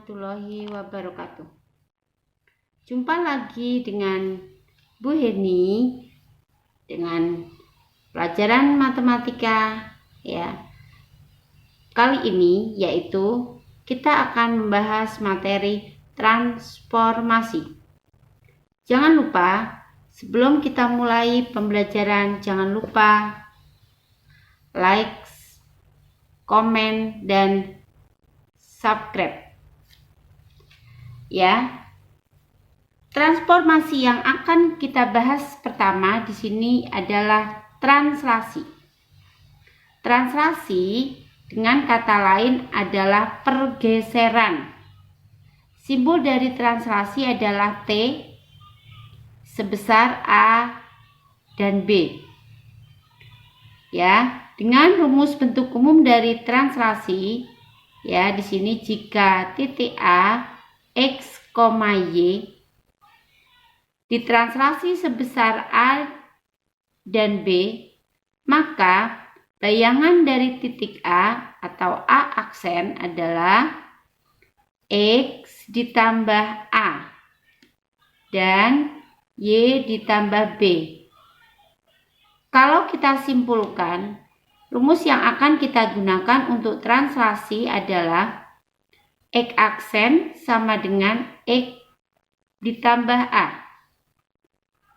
warahmatullahi wabarakatuh. Jumpa lagi dengan Bu Heni dengan pelajaran matematika ya. Kali ini yaitu kita akan membahas materi transformasi. Jangan lupa sebelum kita mulai pembelajaran, jangan lupa like, komen, dan subscribe ya. Transformasi yang akan kita bahas pertama di sini adalah translasi. Translasi dengan kata lain adalah pergeseran. Simbol dari translasi adalah T sebesar A dan B. Ya, dengan rumus bentuk umum dari translasi ya, di sini jika titik A, X, Y ditranslasi sebesar A dan B, maka bayangan dari titik A atau A aksen adalah X ditambah A dan Y ditambah B. Kalau kita simpulkan, rumus yang akan kita gunakan untuk translasi adalah X aksen sama dengan X ditambah A.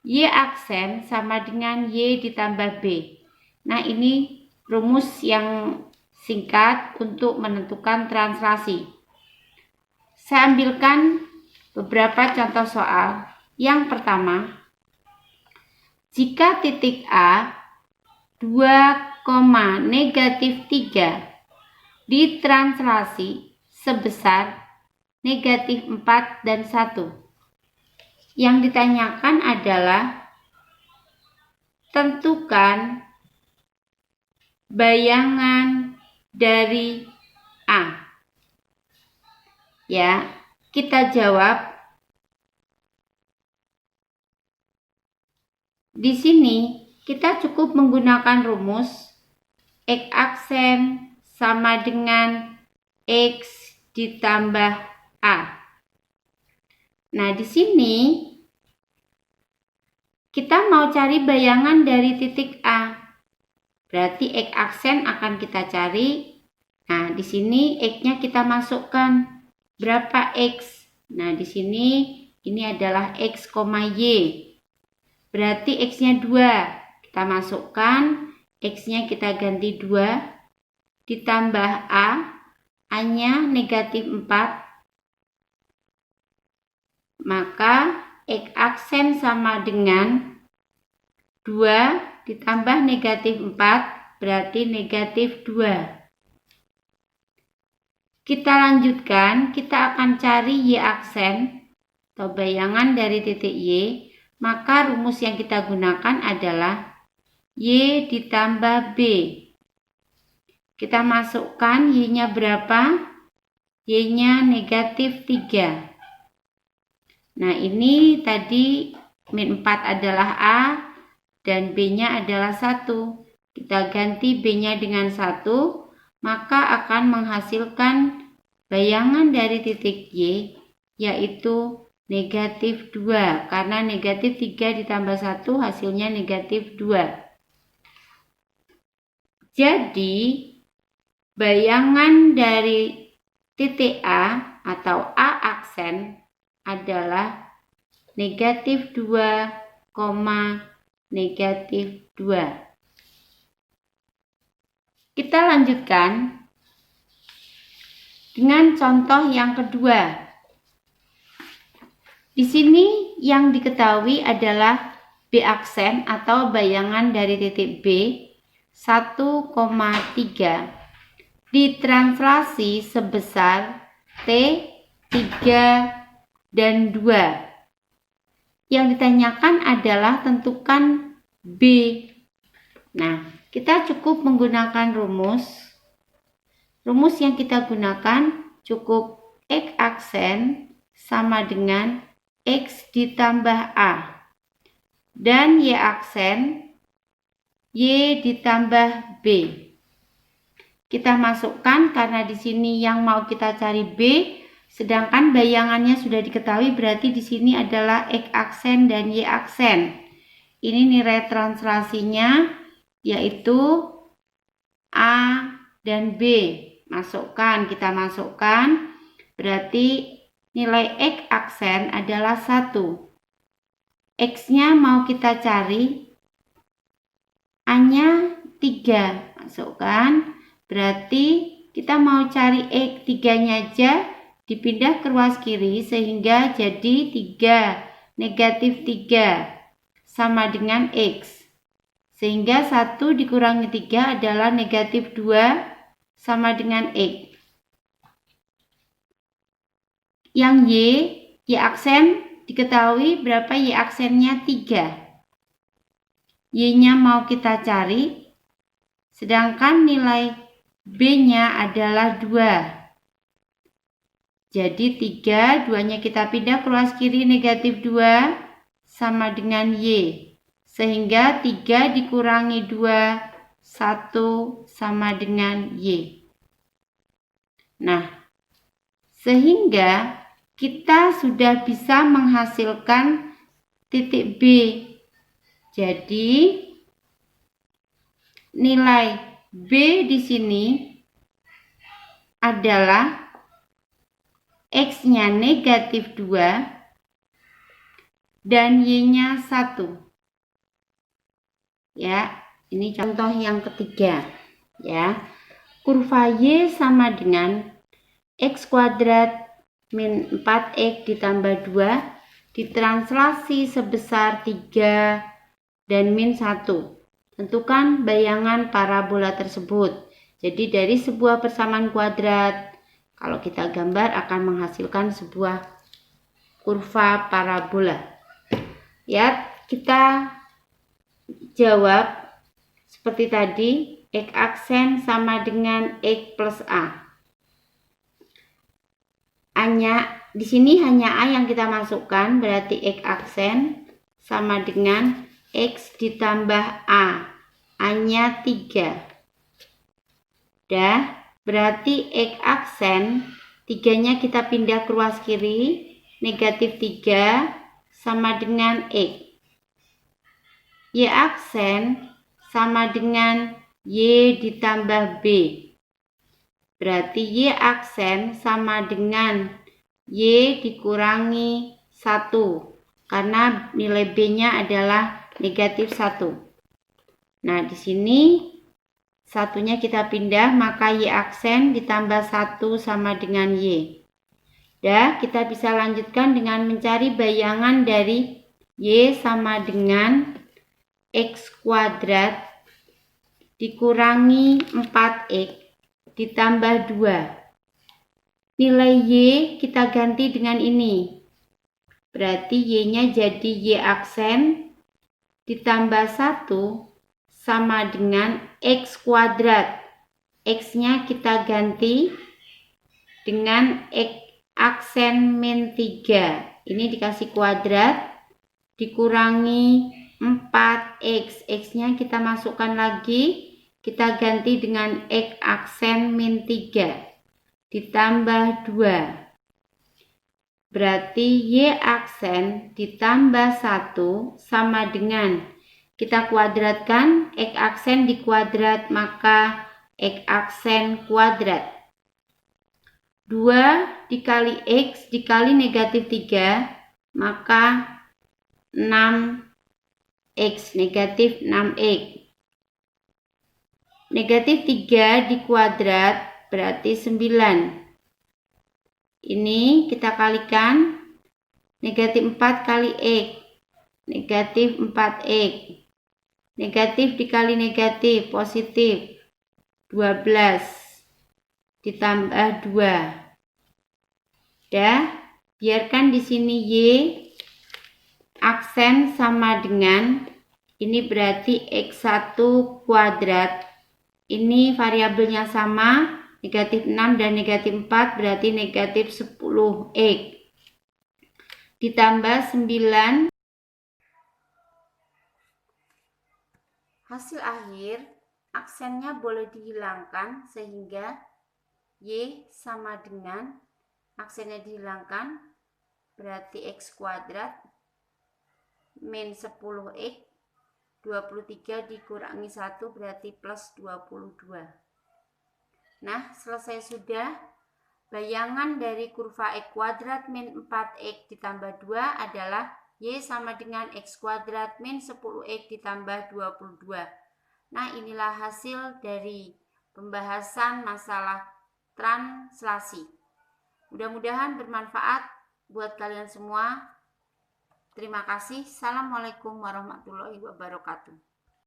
Y aksen sama dengan Y ditambah B. Nah, ini rumus yang singkat untuk menentukan translasi. Saya ambilkan beberapa contoh soal. Yang pertama, jika titik A 2, -3 ditranslasi sebesar -4 dan 1. Yang ditanyakan adalah tentukan bayangan dari A. Ya, kita jawab. Di sini kita cukup menggunakan rumus X aksen sama dengan X ditambah A. Nah, di sini kita mau cari bayangan dari titik A. Berarti X aksen akan kita cari. Nah, di sini X-nya kita masukkan. Berapa X? Nah, di sini ini adalah X, Y. Berarti X-nya 2. Kita masukkan, X-nya kita ganti 2. Ditambah A. A-nya -4. Maka X aksen sama dengan 2 ditambah -4 berarti -2. Kita lanjutkan, kita akan cari Y aksen atau bayangan dari titik Y. Maka rumus yang kita gunakan adalah Y ditambah B. Kita masukkan Y-nya berapa? Y-nya -3. Nah, ini tadi -4 adalah A dan B-nya adalah 1. Kita ganti B-nya dengan 1, maka akan menghasilkan bayangan dari titik Y, yaitu -2. Karena -3 ditambah 1 hasilnya -2. Jadi, bayangan dari titik A atau A aksen adalah -2, -2. Kita lanjutkan dengan contoh yang kedua. Di sini yang diketahui adalah B aksen atau bayangan dari titik B 1,3 ditranslasi sebesar T 3 dan 2. Yang ditanyakan adalah tentukan B. Nah, kita cukup menggunakan rumus. Rumus yang kita gunakan cukup X aksen sama dengan X ditambah A. Dan Y aksen Y ditambah B. Kita masukkan karena di sini yang mau kita cari B Sedangkan bayangannya sudah diketahui, berarti di sini adalah X aksen dan Y aksen. Ini nilai translasinya yaitu A dan B. Kita masukkan, berarti nilai X aksen adalah 1. X-nya mau kita cari, A-nya 3. Masukkan, berarti kita mau cari X 3-nya aja, dipindah ke ruas kiri sehingga jadi 3, negatif 3 sama dengan X. Sehingga 1 dikurangi 3 adalah negatif 2 sama dengan X. Yang Y aksen diketahui berapa Y aksennya 3. Y-nya mau kita cari, sedangkan nilai B-nya adalah 2. Jadi 3, 2-nya kita pindah ke ruas kiri, negatif 2 sama dengan Y. Sehingga 3 dikurangi 2, 1 sama dengan Y. Nah, sehingga kita sudah bisa menghasilkan titik B. Jadi nilai B di sini adalah X-nya negatif 2 dan Y-nya 1. Ya, ini contoh yang ketiga. Ya, kurva Y sama dengan X kuadrat min 4X ditambah 2 ditranslasi sebesar 3 dan min 1. Tentukan bayangan parabola tersebut. Jadi dari sebuah persamaan kuadrat, kalau kita gambar akan menghasilkan sebuah kurva parabola. Ya, kita jawab seperti tadi, X aksen sama dengan X plus A. Di sini hanya A yang kita masukkan, berarti X aksen sama dengan X ditambah A. A-nya 3. Berarti X aksen 3-nya kita pindah ke ruas kiri, negatif 3 sama dengan X. Y aksen sama dengan Y ditambah B. Berarti Y aksen sama dengan Y dikurangi 1. Karena nilai B-nya adalah negatif 1. Nah, di sini satunya kita pindah, maka Y aksen ditambah 1 sama dengan Y. Kita bisa lanjutkan dengan mencari bayangan dari Y sama dengan X kuadrat dikurangi 4X ditambah 2. Nilai Y kita ganti dengan ini. Berarti Y-nya jadi Y aksen ditambah 1 sama dengan X kuadrat. X-nya kita ganti dengan X aksen min 3. Ini dikasih kuadrat dikurangi 4X. X-nya kita masukkan lagi, kita ganti dengan X aksen min 3 ditambah 2. Berarti Y aksen ditambah 1 sama dengan, kita kuadratkan, X aksen dikuadrat, maka X aksen kuadrat. 2 dikali X dikali negatif 3, maka 6X, negatif 6X. Negatif 3 dikuadrat berarti 9. Ini kita kalikan, negatif 4 kali X, negatif 4X. Negatif dikali negatif, positif 12 ditambah 2. Biarkan di sini Y aksen sama dengan, ini berarti X1 kuadrat. Ini variabelnya sama, negatif 6 dan negatif 4, berarti negatif 10X. Ditambah 9. Hasil akhir, aksennya boleh dihilangkan sehingga Y sama dengan aksennya dihilangkan, berarti X kuadrat min 10X, 23 dikurangi 1 berarti plus 22. Nah, selesai sudah. Bayangan dari kurva X kuadrat min 4X ditambah 2 adalah Y sama dengan X kuadrat min 10X ditambah 22. Nah, inilah hasil dari pembahasan masalah translasi. Mudah-mudahan bermanfaat buat kalian semua. Terima kasih. Assalamualaikum warahmatullahi wabarakatuh.